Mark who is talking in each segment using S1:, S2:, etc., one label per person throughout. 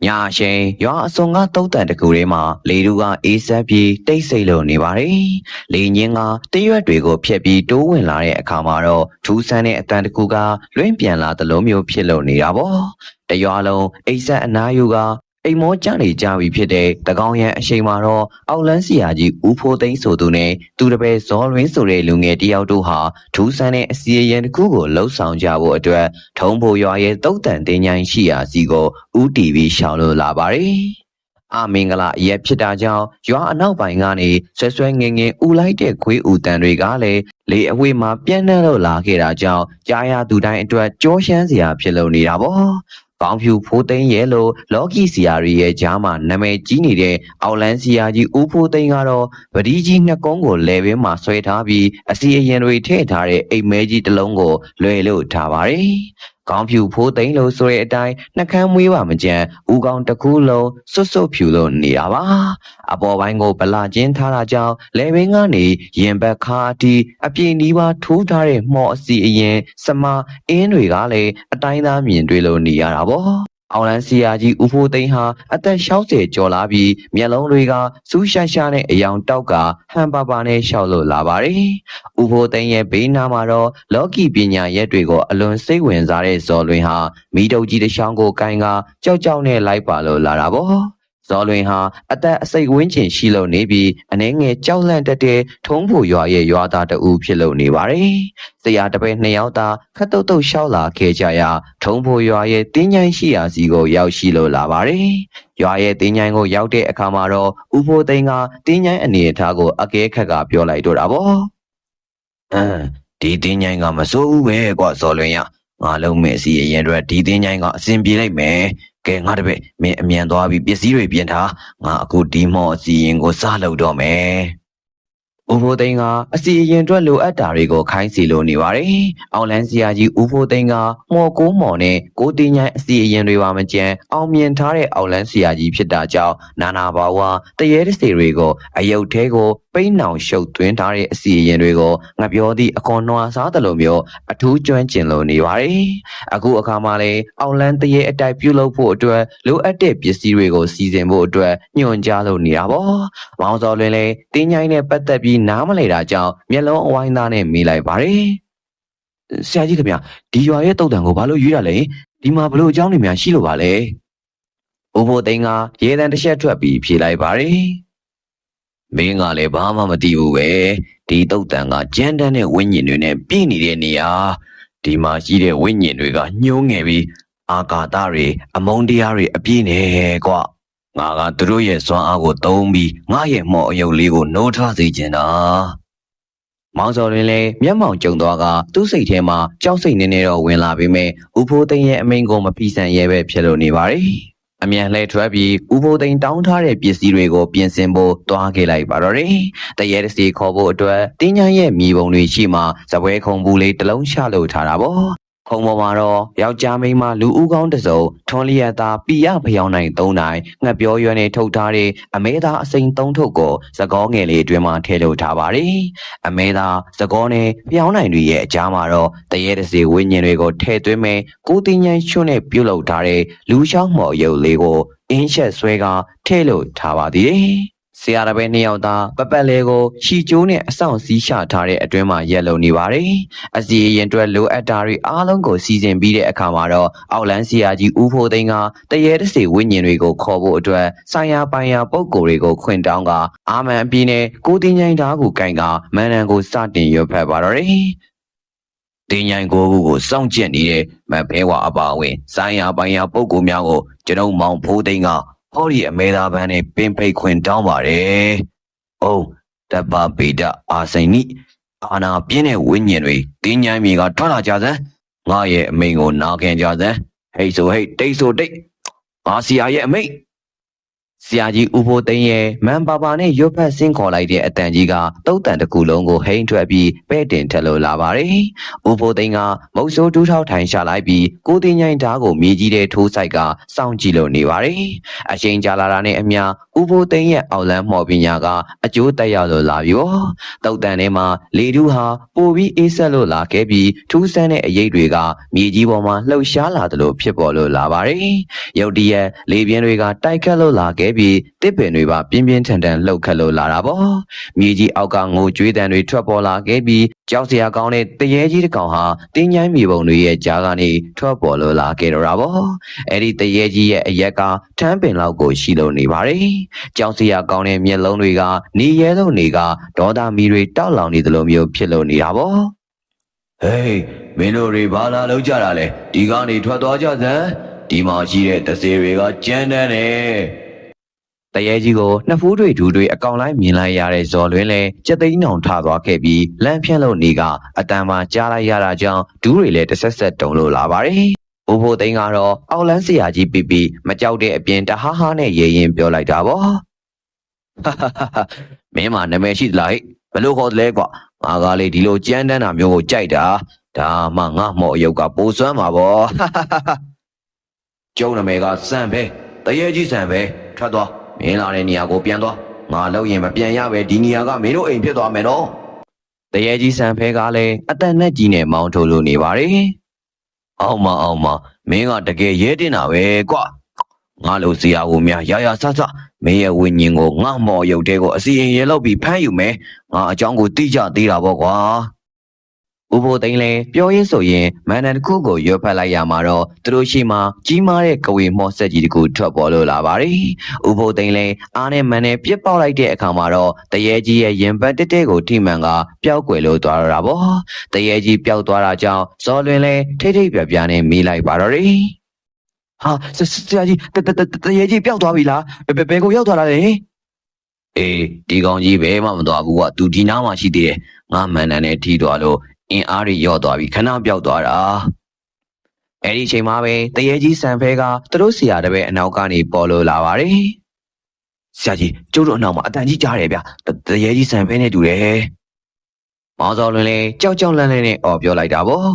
S1: ညာရှိန်ရွာအစုံကတုတ်တန်တကူထဲမှာလေတူကအေးဆက်ပြီးတိတ်ဆိတ်လို့နေပါတယ်။လေညင်းကတရွက်တွေကိုဖျက်ပြီးတိုးဝင်လာတဲ့အခါမှာတော့ထူးဆန်းတဲ့အတန်တကူကလွင့်ပြန်လာသလိုမျိုးဖြစ်လို့နေတာပေါ့။တရွာလုံးအိတ်ဆက်အနားယူကအိမ်မောကြနေကြပြီဖြစ်တဲ့တကောင်ရန်အရှိန်မှာတော့အောက်လန်းစီယာကြီးဦးဖိုးသိန်းဆိုသူနဲ့သူတပည့်ဇော်လွင်းဆိုတဲ့လူငယ်တယောက်တို့ဟာထူးဆန်းတဲ့အစီအရင်တစ်ခုကိုလှုပ်ဆောင်ကြဖို့အတွက်ထုံးဖို့ရွာရဲ့တုတ်တန်တင်းချိုင်းရှိရာစီကိုဦးတီဗီရှောင်းလို့လာပါတယ်။အမင်္ဂလာရက်ဖြစ်တာကြောင့်ရွာအနောက်ပိုင်းကနေဆွဲဆွဲငင်ငင်ဦးလိုက်တဲ့ခွေးဦးတန်တွေကလည်းလေအဝေးမှာပြန့်နှံ့လို့လာခဲ့တာကြောင့်ကြားရသူတိုင်းအတွက်ကြောရှမ်းစရာဖြစ်လို့နေတာပေါ့။ကောင်းဖြူဖိုးသိန်းရဲ့လို့လော်ကီစီယာရီရဲ့ကြားမှာနာမည်ကြီးနေတဲ့အောက်လန်းစီယာကြီးဦးဖိုးသိန်းကတော့ပတိကြီးနှစ်ကုန်းကိုလဲပင်မှာဆွဲထားပြီးအစီအရင်တွေထည့်ထားတဲ့အိမ်မဲကြီးတစ်လုံးကိုလွယ်လို့ထားပါတယ်။ကောင်းဖြူဖိုးသိန်းလို့ဆိုတဲ့အတိုင်းနှကန်းမွေးပါမကြမ်းဦးကောင်းတစ်ခုလုံးစွတ်စွတ်ဖြူလို့နေတာပါအပေါ်ပိုင်းကိုဗလာချင်းထားတာကြောင့်လဲပင်ကနေရင်ဘက်ခါတီအပြင်းဒီပါထိုးထားတဲ့မှော်အစီအရင်စမအင်းတွေကလည်းအတိုင်းသားမြင်တွေ့လို့နေရတာပေါ့အောင်လန်းစီယာကြီးဦးဖိုးသိန်းဟာအသက်60ကျော်လာပြီးမျက်လုံးတွေကစူးရှာရှာနဲ့အယောင်တောက်ကဟန်ပါပါနဲ့ရှောက်လို့လာပါတယ်။ဦးဖိုးသိန်းရဲ့ဘေးနားမှာတော့လော်ကီပညာရက်တွေကိုအလွန်စိတ်ဝင်စားတဲ့ဇော်လွင်ဟာမိတုပ်ကြီးတစ်ချောင်းကိုကိုင်ကကြောက်ကြောက်နဲ့လိုက်ပါလို့လာတာပေါ့။ဇော်လွင်ဟာအသက်အစိတ်ဝင်းကျင်ရှိလို့နေပြီးအနေငယ်ကြောက်လန့်တတဲ့ထုံးဖို့ရွာရဲ့ရွာသားတအူဖြစ်လို့နေပါတယ်။ဆရာတပည့်နှစ်ယောက်သာခတ်တုတ်တုတ်ရှောက်လာခဲ့ကြရာထုံးဖို့ရွာရဲ့တင်းချိုင်းရှိရာစီကိုရောက်ရှိလို့လာပါတယ်။ရွာရဲ့တင်းချိုင်းကိုရောက်တဲ့အခါမှာတော့ဦးဖိုးသိန်းကတင်းချိုင်းအနေအထားကိုအကဲခတ်ကပြောလိုက်တော့တာပေါ့။ဒီတင်းချိုင်းကမစိုးဘူးပဲကွာဇော်လွင်ရငါလုံးမဲ့စီရင်အတွက်ဒီတင်းချိုင်းကအစဉ်ပြေလိုက်မယ်။ကဲငါတပည့်မင်းအမြန်သွားပြီးပစ္စည်းတွေပြင်ထားငါအခုဒီမော့အစီရင်ကိုစလုပ်တော့မယ်ဦးဖိုးသိန်းကအစီအရင်အတွက်လိုအပ်တာတွေကိုခိုင်းစီလိုနေပါတယ်။အောင်လန်းစီယာကြီးဦးဖိုးသိန်းကမော်ကိုမော်နဲ့ကိုတင်းញိုင်းအစီအရင်တွေပါမကျန်အောင်မြင်ထားတဲ့အောင်လန်းစီယာကြီးဖြစ်တာကြောင့်နာနာဘာဝတရေတစီတွေကိုအယုတ်သေးကိုပိန်းနောင်ရှုပ်သွင်းထားတဲ့အစီအရင်တွေကိုငပြောသည့်အခွန်နွားစားတယ်လို့မျိုးအထူးကျွမ်းကျင်လို့နေပါတယ်။အခုအခါမှာလည်းအောင်လန်းတရေအတိုက်ပြုလုပ်ဖို့အတွက်လိုအပ်တဲ့ပစ္စည်းတွေကိုစီစဉ်ဖို့အတွက်ညွှန်ကြားလို့နေတာပေါ့။မောင်စော်လွင်လည်းတင်းញိုင်းနဲ့ပတ်သက်ပြီးနားမလဲတာကြောင့်မျက်လုံးအဝိုင်းသားနဲ့မိလိုက်ပါတယ်ဆရာကြီးခင်ဗျဒီရွာရဲ့တုတ်တန်ကိုဘာလို့ရွေးရလဲဒီမှာဘလို့အကြောင်းတွေများရှိလို့ပါလဲဦးဘိုသိန်းကရေတံတစ်ချက်ထွက်ပြီးဖြေလိုက်ပါတယ်မင်းကလည်းဘာမှမသိဘူးပဲဒီတုတ်တန်ကကြမ်းတမ်းတဲ့ဝိညာဉ်တွေနဲ့ပြည့်နေတဲ့နေရာဒီမှာရှိတဲ့ဝိညာဉ်တွေကညှိုးငယ်ပြီးအာကာသတွေအမုန်းတရားတွေအပြည့်နဲ့ကွာငါကသူတို့ရဲ့စွမ်းအားကိုသုံးပြီးငါရဲ့မော်အယုတ်လေးကိုနှိုးထားစေချင်တာမောင်စော်တွင်လည်းမျက်မှောင်ကျုံသွားကသူ့စိတ်ထဲမှာကြောက်စိတ်နေနေတော့ဝင်လာပေမဲ့ဦးဖိုးသိန်းရဲ့အမိန့်ကိုမဖီဆန်ရဲပဲဖြစ်လို့နေပါတယ်အမြန်လှည့်ထွက်ပြီးဦးဖိုးသိန်းတောင်းထားတဲ့ပစ္စည်းတွေကိုပြင်ဆင်ဖို့တွားခဲ့လိုက်ပါတော့တယ်တရေတစီခေါ်ဖို့အတွက်တင်းချမ်းရဲ့မြေပုံတွေရှိမှဇပွဲခုံဘူးလေးတစ်လုံးချလို့ထားတာပေါ့ခုံပေါ်မှာတော့ယောက်ျားမိန်းမလူဦးကောင်းတစ်စုံထွန်လျက်သားပီရဖျောင်းနိုင်၃နိုင်ငှက်ပြောရွယ်နဲ့ထုတ်ထားတဲ့အမဲသားအစိမ်း၃ထုပ်ကိုသကောငယ်လေးအတွင်းမှာထည့်လို့ထားပါတယ်အမဲသားသကောနဲ့ဖျောင်းနိုင်တွေရဲ့အကြားမှာတော့တရေတစီဝိညာဉ်တွေကိုထည့်သွင်းမဲ့ကိုတင်းញိုင်းချွတ်နဲ့ပြုတ်လောက်ထားတဲ့လူချောင်းမော်ရုပ်လေးကိုအင်းချက်ဆွဲကထည့်လို့ထားပါသေးတယ်ဆရာတပည့်နှစ်ယောက်သားပပက်လေးကိုရှီကျိုးနဲ့အဆောင်စီးချထားတဲ့အတွင်းမှာရက်လုံနေပါတယ်။အစီအရင်အတွက်လိုအပ်တာတွေအားလုံးကိုစီစဉ်ပြီးတဲ့အခါမှာတော့အောက်လန်းဆရာကြီးဦးဖိုးသိန်းကတရေတစီဝိညာဉ်တွေကိုခေါ်ဖို့အတွက်ဆိုင်ရာပိုင်ရာပုံကိုယ်တွေကိုခွင့်တောင်းကအာမန်အပြီးနဲ့ကိုတင်းញိုင်းသားကိုကင်ကမန်နန်ကိုစတင်ရွက်ဖက်ပါတော့တယ်။တင်းញိုင်းကိုစောင့်ကြည့်နေတဲ့မဘဲဝါအပါဝင်ဆိုင်ရာပိုင်ရာပုံကိုများကိုကျွန်ုပ်မောင်ဖိုးသိန်းကဟောဒီအမဲသားပန်းနဲ့ပင်ဖိတ်ခွင်တောင်းပါတယ်။အိုးတပပိဒအာစိန်နိအာနာပြင်းတဲ့ဝိညာဉ်တွေတင်းញိုင်းမြေကထွက်လာကြစမ်းငါရဲ့အမိန်ကိုနာခံကြစမ်းဟိတ်ဆိုဟိတ်တိတ်ဆိုတိတ်အာစီယာရဲ့အမိန် ဆရာကြီးဦးဖိုးသိန်းရဲ့မန်ပါပါနဲ့ရွတ်ဖက်ဆင်းခေါ်လိုက်တဲ့အတန်ကြီးကတုတ်တန်တစ်ခုလုံးကိုဟိန်းထွက်ပြီးပဲ့တင်ထက်လို့လာပါတယ်။ဦးဖိုးသိန်းကမုတ်ဆိုးတူးထောက်ထိုင်ရှာလိုက်ပြီးကိုတင်ញိုင်ဓာတ်ကိုမြေကြီးထဲထိုးဆိုင်ကစောင့်ကြည့်လို့နေပါတယ်။အချိန်ကြာလာတာနဲ့အမျှဦးဖိုးသိန်းရဲ့အောက်လန်းမော်ပညာကအကျိုးတက်ရောက်လို့လာပြီပေါ့။တုတ်တန်ထဲမှာလေတူးဟာပိုပြီးအေးဆက်လို့လာခဲ့ပြီးထူးဆန်းတဲ့အရိပ်တွေကမြေကြီးပေါ်မှာလှုပ်ရှားလာသလိုဖြစ်ပေါ်လို့လာပါတယ်။ရုတ်တရက်လေပြင်းတွေကတိုက်ခတ်လို့လာခဲ့ပြီးတစ်ပင်တွေပါပြင်းပြင်းထန်ထန်လှုပ်ခတ်လို့လာတာပေါ့မြေကြီးအောက်ကငိုကြွေးတံတွေထွက်ပေါ်လာခဲ့ပြီးကြောက်စရာကောင်းတဲ့တရေကြီးတစ်ကောင်ဟာတင်းញိုင်းမြေပုံတွေရဲ့ကြားကနေထွက်ပေါ်လို့လာခဲ့တော့တာပေါ့အဲ့ဒီတရေကြီးရဲ့အရက်ကထမ်းပင်လောက်ကိုရှိလို့နေပါတယ်ကြောက်စရာကောင်းတဲ့မျက်လုံးတွေကနေရဲလုံးတွေကဒေါသမီတွေတောက်လောင်နေသလိုမျိုးဖြစ်လို့နေတာပေါ့ဟေးမင်းတို့တွေဘာလာလောက်ကြတာလဲဒီကနေထွက်သွားကြစမ်းဒီမှာရှိတဲ့တစေတွေကကြမ်းတမ်းတယ်တရေကြီးကိုနှစ်ဖူးတွေဒူးတွေအကောင်လိုက်မြင်လိုက်ရတဲ့ဇော်လွင်းလဲစက်သိန်းအောင်ထသွားခဲ့ပြီးလမ်းဖြန့်လို့နေကအတန်မှကြားလိုက်ရတာကြောင့်ဒူးတွေလည်းတစ်ဆက်ဆက်တုံလို့လာပါတယ်။ဦးဖို့သိန်းကတော့အောက်လန်းဆရာကြီးပြပြမကြောက်တဲ့အပြင်တဟားဟားနဲ့ရေရင်ပြောလိုက်တာပေါ့။မင်းမနာမည်ရှိသလားဟဲ့ဘယ်လိုခေါ်တယ်လဲကွာငါကလေဒီလိုကြမ်းတမ်းတာမျိုးကိုကြိုက်တာဒါမှငါမော်အယုတ်ကပိုစွမ်းမှာပေါ့။ကျုံနာမည်ကစံပဲတရေကြီးစံပဲထွက်သွားမင်းလာတဲ့နေရာကိုပြန်သွားငါလောက်ရင်မပြန်ရပဲဒီနေရာကမင်းတို့အိမ်ဖြစ်သွားမယ်နော်တရေကြီးစံဖဲကလည်းအတန်နဲ့ကြီးနဲ့မောင်းထုတ်လို့နေပါတယ်အောင်မမင်းကတကယ်ရဲတင်တာပဲကွာငါလိုဆရာကိုများရဆမင်းရဲ့ဝိညာဉ်ကိုငါမော်ရုပ်တဲကိုအစီရင်ရဲလောက်ပြီးဖမ်းယူမယ်ငါအကြောင်းကိုသိကြသေးတာပေါ့ကွာဦးဖို့သိန်းလည်းပြောရင်းဆိုရင်မန်နန်တစ်ခုကိုရွတ်ဖက်လိုက်ရမှာတော့သူတို့ရှိမှကြီးမားတဲ့ကဝေမော့ဆက်ကြီးတစ်ခုထွက်ပေါ်လို့လာပါတယ်။ဦးဖို့သိန်းလည်းအားနဲ့မန်နဲ့ပြစ်ပေါက်လိုက်တဲ့အခါမှာတော့တရေကြီးရဲ့ရင်ပတ်တက်ကိုထိမှန်ကပျောက်ကွယ်လို့သွားတော့တာပေါ့။တရေကြီးပျောက်သွားတာကြောင့်ဇော်လွင်လည်းထိတ်ပြနဲ့မေးလိုက်ပါတော့တယ်။ဟာဆရာကြီးတရေကြီးပျောက်သွားပြီလားဘယ်ကိုရောက်သွားတာလဲ။အေးဒီကောင်ကြီးဘယ်မှမသွားဘူးကသူဒီနားမှာရှိသေးတယ်။ငါမန်နန်နဲ့ထိသွားလို့အင်းအားတွေရော့သွားပြီးခဏပြောက်သွားတာအဲ့ဒီချိန်မှာပဲတရေကြီးစံဖဲကသူတို့ဆရာတပည့်အနောက်ကနေပေါ်လို့လာပါတယ်ဆရာကြီးကျုပ်တို့အနောက်မှာအတန်ကြီးကြားတယ်ဗျတရေကြီးစံဖဲနဲ့တူတယ်မောင်စော်လွင်လည်းကြောက်လန့်နဲ့အော်ပြောလိုက်တာပေါ့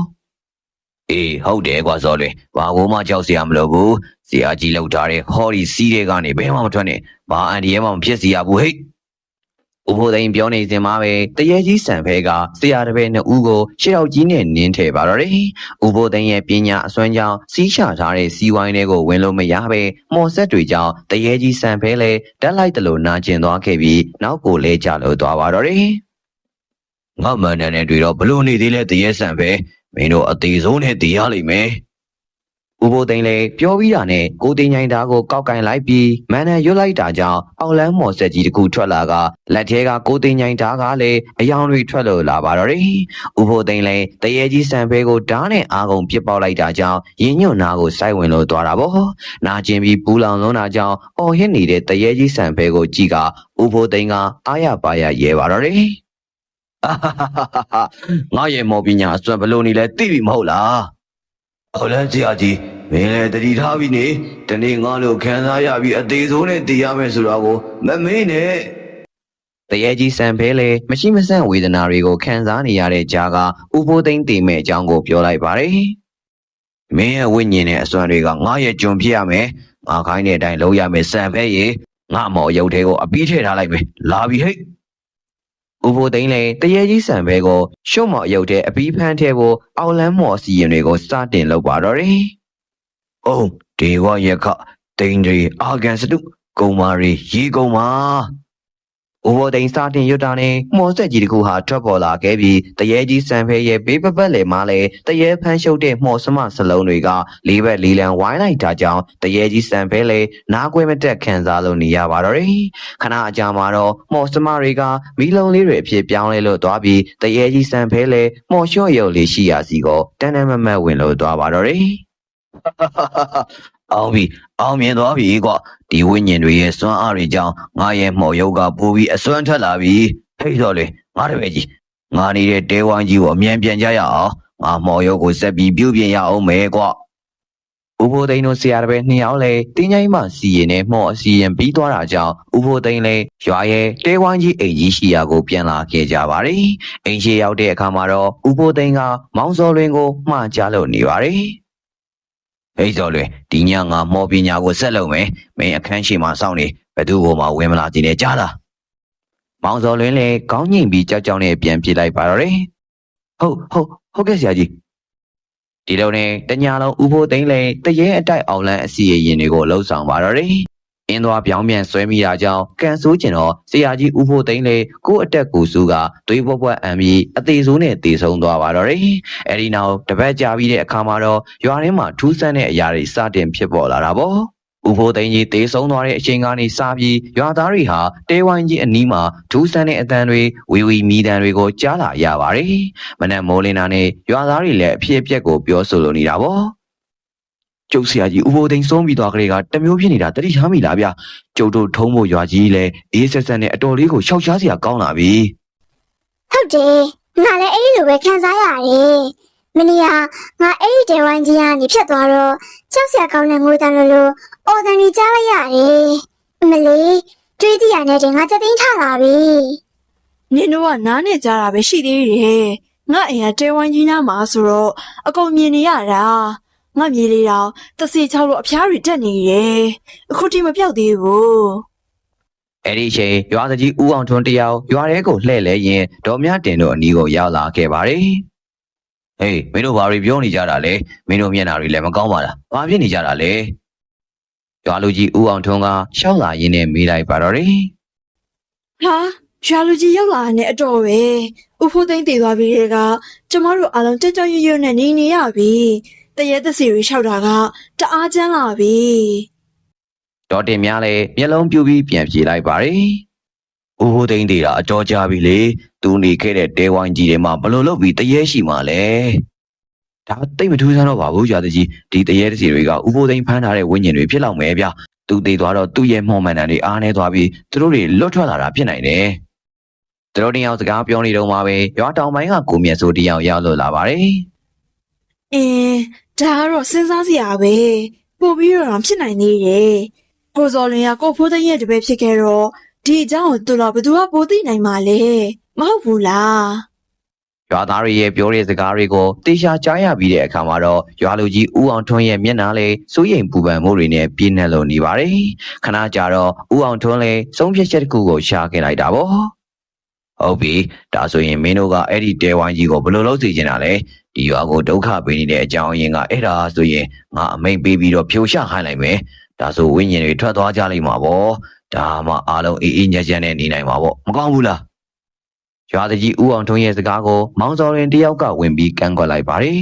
S1: အေးဟုတ်တယ်ကွာစော်လွင်ဘာကိုမှကြောက်စရာမလိုဘူးဆရာကြီးလောက်ထားတဲ့ဟော်ဒီစီးတဲ့ကနေဘယ်မှမထွက်နဲ့ဘာအန်ဒီရဲမှမဖြစ်စီရဘူးဟဲ့ဦးဖို့သိန်းပြောနေစဉ်မှာပဲတရေကြီးစံဖဲကဆရာတပည့်နှစ်ဦးကိုရှေ့ရောက်ကြီးနဲ့နင်းထည့်ပါတော့တယ်။ဦးဖို့သိန်းရဲ့ပညာအစွမ်းကြောင့်စီးရှာထားတဲ့စီးဝိုင်းတွေကိုဝင်လို့မရပဲမော်ဆက်တွေကြောင့်တရေကြီးစံဖဲလည်းတက်လိုက်တယ်လို့နာကျင်သွားခဲ့ပြီးနောက်ကိုလဲကျလို့သွားပါတော့တယ်။ငါမန်နဲ့တွေ့တော့ဘလို့နေသေးလဲတရေစံဖဲမင်းတို့အသေးဆုံးနဲ့တည်ရလိမ့်မယ်။ဦးဖို့သိန်းလည်းပြောပြီးတာနဲ့ကိုတင်ញိုင်သားကိုကောက်ကင်လိုက်ပြီးမန်နန်ရွတ်လိုက်တာကြောင့်အောက်လန်းမော်ဆက်ကြီးတစ်ခုထွက်လာကလက်ထဲကကိုတင်ញိုင်သားကလည်းအယောင်တွေထွက်လို့လာပါတော့တယ်။ဦးဖို့သိန်းလည်းတရေကြီးစံဖဲကိုဓာတ်နဲ့အာကုံပစ်ပေါက်လိုက်တာကြောင့်ရင်ညွန့်နာကိုစိုက်ဝင်လို့သွားတာပေါ့။နာကျင်ပြီးပူလောင်လုံးတာကြောင့်အော်ဟစ်နေတဲ့တရေကြီးစံဖဲကိုကြည့်ကဦးဖို့သိန်းကအားရပါရရဲပါတော့တယ်။ငါရဲ့မော်ပညာအစွမ်းဘလို့နေလဲသိပြီမဟုတ်လား။ဟုတ်လားဆရာကြီးမင်းလည်းတတိထားပြီနေတနေ့ငါလို့ခံစားရပြီးအသေးဆုံးနဲ့တည်ရမယ်ဆိုတာကိုမမေ့နဲ့တရေကြီးစံဖဲလေမရှိမဆန့်ဝေဒနာတွေကိုခံစားနေရတဲ့ကြားကဥဖိုးသိန်းတည်မဲ့အကြောင်းကိုပြောလိုက်ပါတယ်မင်းရဲ့ဝိညာဉ်နဲ့အစွမ်းတွေကငါရဲ့ကျွန်ဖြစ်ရမယ်ငါခိုင်းတဲ့အတိုင်းလုပ်ရမယ်စံဖဲရေငါမော်ရုပ်သေးကိုအပြီးထည့်ထားလိုက်မယ်လာပြီဟဲ့ဥဖိုးသိန်းလေတရေကြီးစံဖဲကိုရှုံ့မော်ရုပ်တဲ့အပြီးဖမ်းထဲဖို့အောက်လန်းမော်စီရင်တွေကိုစတင်လုပ်ပါတော့တယ်။အိုးဒေဝရခတိန်တွေအာကန်စတုကုံမာရီရေကုံမာဥဘောတိန်စတင်ရွတ်တာနဲ့မော်ဆက်ကြီးတကူဟာထွက်ပေါ်လာခဲ့ပြီးတရေကြီးစံဖဲရဲ့ဘေးပပတ်လေမှာလဲတရေဖမ်းရှုပ်တဲ့မော်စမစလုံးတွေကလေးဘက်လေးလံဝိုင်းလိုက်တာကြောင့်တရေကြီးစံဖဲလေနားကွဲမတက်ခံစားလို့နေရပါတော့တယ်ခဏအကြာမှာတော့မော်စမတွေကမီးလုံးလေးတွေအဖြစ်ပြောင်းလဲလို့သွားပြီးတရေကြီးစံဖဲလေမော်လျှော့ရုပ်လေးရှိရာစီကိုတန်းတန်းမမတ်ဝင်လို့သွားပါတော့တယ်အောင်ပြီအောင်မြင်သွားပြီကွာဒီဝိညာဉ်တွေရဲ့စွမ်းအားတွေကြောင့်ငါရဲ့မော်ရုပ်ကပိုပြီးအစွမ်းထွက်လာပြီဟိတ်တော်လေငါတပည့်ကြီးငါနေတဲ့တဲဝိုင်းကြီးကိုအမြန်ပြန်ကြရအောင်ငါမော်ရုပ်ကိုဆက်ပြီးပြုပြင်ရအောင်မယ်ကွာ ဥဖိုးသိန်းတို့ဆရာတပည့်2ယောက်လည်းတင်းချိုင်းမှစီရင်နဲ့မှော်အစီရင်ပြီးသွားတာကြောင့်ဥဖိုးသိန်းလည်းရွာရဲ့တဲဝိုင်းကြီးအိမ်ကြီးရှိရာကိုပြန်လာခဲ့ကြပါတယ်။အိမ်ရှိရောက်တဲ့အခါမှာတော့ဥဖိုးသိန်းကမောင်စော်လွင်ကိုမှားကြားလို့နေပါတယ်။ဟိတ်စော်လွင်ဒီညငါမော်ပညာကိုဆက်လုပ်မယ်။မင်းအခန်းရှိမှစောင့်နေဘသူ့ကိုမှဝင်မလာခြင်းနဲ့ကြားလား။မောင်စော်လွင်လည်းခေါင်းညှိပြီးကြောက်ကြောက်နဲ့ပြန်ပြေးလိုက်ပါတော့တယ်။ဟုတ်ကဲ့ဆရာကြီးဒီလိုနဲ့တညာလုံးဥဖိုးသိန်းလည်းတရေအတိုက်အောင်လန်းအစီအရင်တွေကိုလှုပ်ဆောင်ပါတော့တယ်။အင်းသွားပြောင်းပြန်ဆွဲမိတာကြောင့်ကန်ဆိုးကျင်တော့ဆရာကြီးဥဖိုးသိန်းလည်းကို့အတက်ကိုစုကသွေးပွက်ပွက်အံပြီးအသေးဆိုးနဲ့တေဆုံးသွားပါတော့တယ်။အဲဒီနောက်တပတ်ကြာပြီးတဲ့အခါမှာတော့ရွာထဲမှာထူးဆန်းတဲ့အရာတွေစတင်ဖြစ်ပေါ်လာတာပေါ့။ဥဖိုးသိန်းကြီးတေဆုံးသွားတဲ့အချိန်ကနေစပြီးရွာသားတွေဟာတဲဝိုင်းကြီးအနီးမှာထူးဆန်းတဲ့အတန်တွေဝီဝီမီတန်တွေကိုကြားလာရပါတယ်။မနက်မိုးလင်းတာနဲ့ရွာသားတွေလည်းအဖြစ်အပျက်ကိုပြောဆိုလိုနေတာပေါ့။ကျုပ်ဆရာကြီးဥဖိုးသိန်းဆုံးပြီးသွားကြတဲ့ကတမျိုးဖြစ်နေတာတတိထားမိလားဗျ။ကျုပ်တို့ထုံးဖို့ရွာကြီးလည်းအေးဆက်ဆက်နဲ့အတော်လေးကိုရှောက်ရှားစရာကောင်းလာပြီ
S2: ။ဟုတ်တယ်။ငါလည်းအဲ့ဒီလိုပဲခံစားရတယ်။မနေ့ကငါအဲ့ဒီတဲဝိုင်းကြီးကနေဖြတ်သွားတော့ကြောက်စရာကောင်းတဲ့ငိုတန်လို့အော်တန်ကြီးကြားလိုက်ရတယ်။မလေးတွေးကြည့်ရတဲ့ငါချက်သိမ်းထလာပြီ
S3: ။နင်တို့ကနားနဲ့ကြားတာပဲရှိသေးတယ်။ငါအိမ်ကတဲဝိုင်းကြီးနားမှာဆိုတော့အကုန်မြင်နေရတာ။ငါမြေလေးတော့တစီချောက်လို့အဖျားတွေတက်နေတယ်။အခုထိမပြောက်သေးဘူး
S1: ။အဲ့ဒီချိန်ရွာကြီးဦးအောင်ထွန်းတယောက်ရွာထဲကိုလှည့်လဲရင်ဒေါ်မြတင်တို့အနီးကိုရောက်လာခဲ့ပါတယ်။ဟေးမင်းတို့ဘာတွေပြောနေကြတာလဲမင်းတို့မျက်နှာတွေလည်းမကောင်းပါလားဘာဖြစ်နေကြတာလဲရွာလူကြီးဦးအောင်ထွန်းကရှောက်လာရင်းနဲ့မေးလိုက်ပါတော့တယ်
S3: ဟာရွာလူကြီးရောက်လာတဲ့အတော်ပဲဥဖိုးသိန်းတည်သွားပြီးတဲ့ကကျမတို့အားလုံးကြကြရွရွနဲ့နေရပြီတရေသစီတွေလျှောက်တာကတအားကျန်းလာပြီဒ
S1: ေါ်တင်များလည်းမျက်လုံးပြူပြီးပြန်ပြေးလိုက်ပါတယ်ဥဖိုးသိန်းတည်တာအတော်ကြာပြီလေသူနေခဲ့တဲ့တဲဝိုင်းကြီးတွေမှာဘလို့လုပ်ပြီးတရေရှိမှလဲဒါတိတ်မထူးဆန်းတော့ပါဘူးကြာတကြီးဒီတရေတစီတွေကဥဖိုးသိန်းဖမ်းထားတဲ့ဝိညာဉ်တွေဖြစ်လောက်မယ်ဗျသူတည်သွားတော့သူ့ရဲ့မှော်မှန်တန်တွေအားနေသွားပြီးသူတို့တွေလွတ်ထွက်လာတာဖြစ်နိုင်တယ်သူတို့တရားစကားပြောနေတော့မှပဲရွာတောင်ပိုင်းကကိုမြတ်စိုးတရားရောက်လို့လာပါတယ်
S3: ဒါကတော့စဉ်းစားစရာပဲပို့ပြီးတော့ဖြစ်နိုင်သေးတယ်ကိုစော်လင်ကကိုဖိုးသိန်းရဲ့တပည့်ဖြစ်ခဲ့တော့ဒီအကြောင်းကိုသူတို့ဘသူကပိုသိနိုင်မှာလဲမဟုတ်ဘူးလားရ
S1: ွာသားတွေရဲ့ပြောတဲ့စကားတွေကိုတေချာကြားရပြီးတဲ့အခါမှာတော့ရွာလူကြီးဦးအောင်ထွန်းရဲ့မျက်နှာလေးစိုးရိမ်ပူပန်မှုတွေနဲ့ပြည့်နှက်လို့နေပါတယ်ခဏကြာတော့ဦးအောင်ထွန်းလည်းဆုံးဖြတ်ချက်တစ်ခုကိုရှာခဲ့လိုက်တာပေါ့ဟုတ်ပြီဒါဆိုရင်မင်းတို့ကအဲ့ဒီတဲဝိုင်းကြီးကိုဘယ်လိုလုပ်စီချင်တာလဲဒီရွာကိုဒုက္ခပေးနေတဲ့အကြောင်းအရင်းကအဲ့ဒါဆိုရင်ငါအမိန်ပေးပြီးတော့ဖြိုချခိုင်းလိုက်မယ်ဒါဆိုဝိညာဉ်တွေထွက်သွားကြလိမ့်မှာပေါ့ဒါမှအားလုံးအေးအေးညံ့ညံ့နဲ့နေနိုင်မှာပေါ့မကောင်းဘူးလားရွာကြီးဦးအောင်ထွန်းရဲ့စကားကိုမောင်စော်ရင်တယောက်ကဝင်ပြီးကန့်ကွက်လိုက်ပါတယ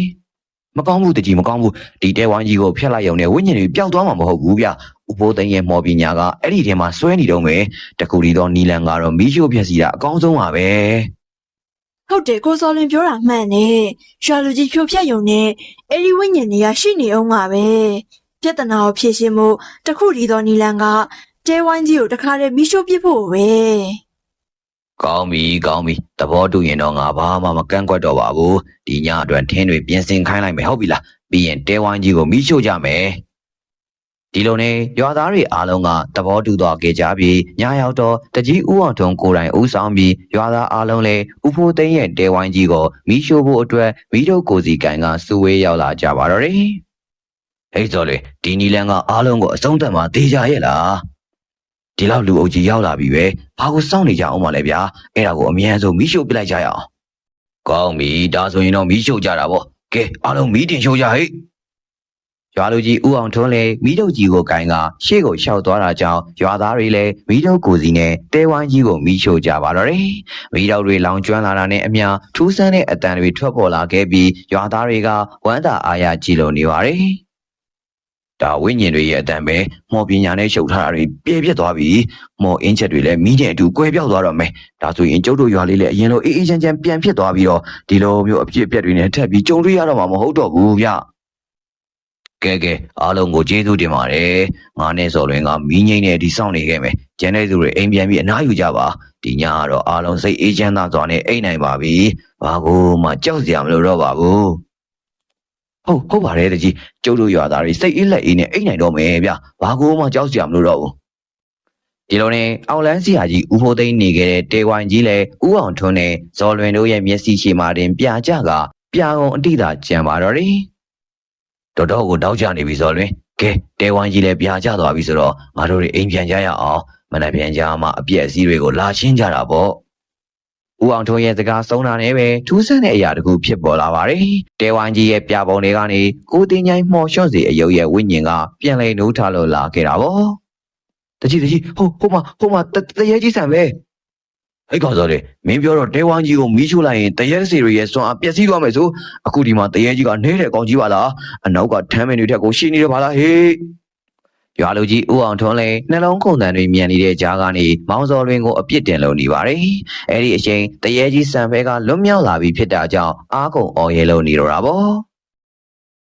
S1: ်မကောင်းဘူးတကြီးမကောင်းဘူးဒီတဲဝိုင်းကြီးကိုဖျက်လိုက်ရုံနဲ့ဝိညာဉ်တွေပျောက်သွားမှာမဟုတ်ဘူးဗျဥဖိုးသိန်းရဲ့မော်ပညာကအဲ့ဒီထဲမှာစွဲနေတော့မယ်တကူလီတော့နီလန်ကတော့မီးရှို့ပြက်စီတာအကောင်းဆုံးပါပဲဟ
S3: ုတ်တယ်ကိုစော်လင်ပြောတာမှန်တယ်ရွာလူကြီးဖြိုဖျက်ရုံနဲ့အဲ့ဒီဝိညာဉ်တွေကရှိနေအောင်ပါပဲပြဿနာကိုဖြေရှင်းဖို့တခုလီတော့နီလန်ကတဲဝိုင်းကြီးကိုတခါတည်းမီးရှို့ပစ်ဖို့ပဲက
S1: ောင်းပြီသဘောတူရင်တော့ငါဘာမှမကန့်ကွက်တော့ပါဘူးဒီညအတွက်ထင်းတွေပြင်ဆင်ခိုင်းလိုက်မယ်ဟုတ်ပြီလားပြီးရင်တဲဝိုင်းကြီးကိုမီးရှို့ကြမယ်ဒီလိုနဲ့ရွာသားတွေအားလုံးကသဘောတူတော့ကြကြပြီးညရောက်တော့တကြီးဦးအောင်ထွန်းကိုယ်တိုင်ဦးဆောင်ပြီးရွာသားအားလုံးလည်းဥဖိုးသိန်းရဲ့တဲဝိုင်းကြီးကိုမီးရှို့ဖို့အတွက်မီးတို့ကိုစီကန်ကစူဝေးရောက်လာကြပါတော့တယ်ဟိတ်စော်လေဒီနီလန်ကအားလုံးကိုအဆုံးသတ်မှသေးကြရဲ့လားဒီလောက်လူအုပ်ကြီးရောက်လာပြီပဲဘာကိုစောင့်နေကြအောင်မလဲဗျာအဲ့ဒါကိုအမြန်ဆုံးမီးရှို့ပစ်လိုက်ကြရအောင်ကောင်းပြီဒါဆိုရင်တော့မီးရှို့ကြတာပေါ့ကဲအားလုံးမီးတင်ရှို့ကြဟဲ့ရွာလူကြီးဦးအောင်ထွန်းလည်းမီးတုပ်ကြီးကိုကင်ကရှေ့ကိုရှောက်သွားတာကြောင့်ရွာသားတွေလည်းမီးတုပ်ကိုစီနဲ့တဲဝိုင်းကြီးကိုမီးရှို့ကြပါတော့တယ်မီးတုပ်တွေလောင်ကျွမ်းလာတာနဲ့အမျှထူးဆန်းတဲ့အတန်တွေထွက်ပေါ်လာခဲ့ပြီးရွာသားတွေကဝမ်းသာအားရကြည်လို့နေပါတယ်ဒါဝိညာဉ်တွေရဲ့အတန်ပဲမော်ပညာနဲ့ရှုပ်ထားတာတွေပြည့်ပြတ်သွားပြီမော်အင်းချက်တွေလည်းမီးတဲ့အတူကွဲပြောက်သွားတော့မယ်ဒါဆိုရင်ကျုပ်တို့ရွာလေးလည်းအရင်လိုအေးအေးချမ်းချမ်းပြန်ဖြစ်သွားပြီးတော့ဒီလိုမျိုးအပြည့်အပြတ်တွေနဲ့ထပ်ပြီးကြုံတွေ့ရတော့မှာမဟုတ်တော့ဘူးဗျကဲအားလုံးကိုကျေးဇူးတင်ပါတယ်ငါနဲ့စော်လွင်ကမီးငိမ့်နဲ့ဒီစောင့်နေခဲ့မယ်ကျန်တဲ့သူတွေအိမ်ပြန်ပြီးအနားယူကြပါဒီညကတော့အားလုံးစိတ်အေးချမ်းသာစွာနဲ့အိမ်နိုင်ပါပြီဘာကိုမှကြောက်စရာမလိုတော့ပါဘူး ဟုတ်ပါတယ်တကြီးကျုပ်တို့ရွာသားတွေစိတ်အေးလက်အေးနဲ့အိတ်နိုင်တော့မယ်ဗျဘာကိုမှကြောက်စရာမလိုတော့ဘူးဒီလိုနဲ့အောင်လန်းစီယာကြီးဦးဖိုးသိန်းနေခဲ့တဲ့တဲဝိုင်းကြီးလည်းဦးအောင်ထွန်းနဲ့ဇော်လွင်တို့ရဲ့မျက်စိရှိမှတင်ပြကြကပြအောင်အတိတာကြံပါတော့တယ်တော်တော်ကိုတောက်ကြနေပြီဇော်လွင်ကဲတဲဝိုင်းကြီးလည်းပြကြသွားပြီဆိုတော့ငါတို့တွေအိမ်ပြန်ကြရအောင်မနက်ပြန်ကြမှာအပြည့်အစည်းတွေကိုလာရှင်းကြတာပေါ့ဦးအောင်ထွန်းရဲ့စကားဆုံးတာနဲ့ပဲထူးဆန်းတဲ့အရာတခုဖြစ်ပေါ်လာပါတယ်။တဲဝိုင်းကြီးရဲ့ပြပုံတွေကနေကိုတင်ချိုင်းမှော်လျှော့စီအယုတ်ရဲ့ဝိညာဉ်ကပြန်လဲနှိုးထားလို့လာခဲ့တာပေါ့။တကြီးဟိုမှာတရေကြီးဆန်ပဲ။ဟဲ့ကောင်စောလေမင်းပြောတော့တဲဝိုင်းကြီးကိုမီးချိုးလိုက်ရင်တရေစီတွေရဲ့စွမ်းအားပျက်စီးသွားမယ်ဆိုအခုဒီမှာတရေကြီးကနေတဲ့ကောင်ကြီးပါလား။အနောက်ကထမ်းမင်းတွေထက်ကိုရှိနေတယ်ပါလားဟေး။ရွာလူကြီးဦးအောင်ထွန်းလည်းနှလုံးခုန်တန်တွေမြန်နေတဲ့ကြားကနေမောင်စော်လွင်ကိုအပြစ်တင်လို့နေပါတယ်။အဲ့ဒီအချိန်တရေကြီးစံဖဲကလွတ်မြောက်လာပြီဖြစ်တာကြောင့်အားကုန်အော်ရဲလို့နေတော့တာပေါ့။